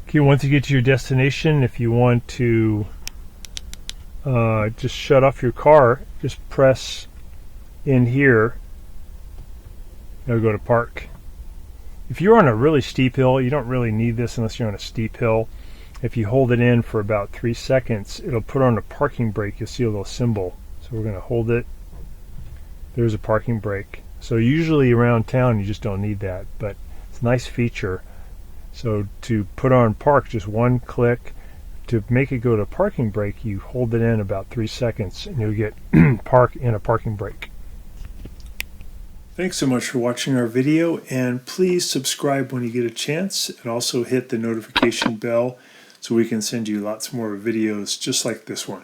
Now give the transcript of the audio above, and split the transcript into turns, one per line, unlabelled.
Okay, once you get to your destination, if you want to just shut off your car, just press in here. It'll go to park. If you're on a really steep hill, you don't really need this unless you're on a steep hill. If you hold it in for about 3 seconds, it'll put on a parking brake. You'll see a little symbol. So we're going to hold it. There's a parking brake. So usually around town you just don't need that, but it's a nice feature. So to put on park, just one click. To make it go to parking brake, you hold it in about 3 seconds and you'll get park in a parking brake. Thanks so much for watching our video, and please subscribe when you get a chance, and also hit the notification bell so we can send you lots more videos just like this one.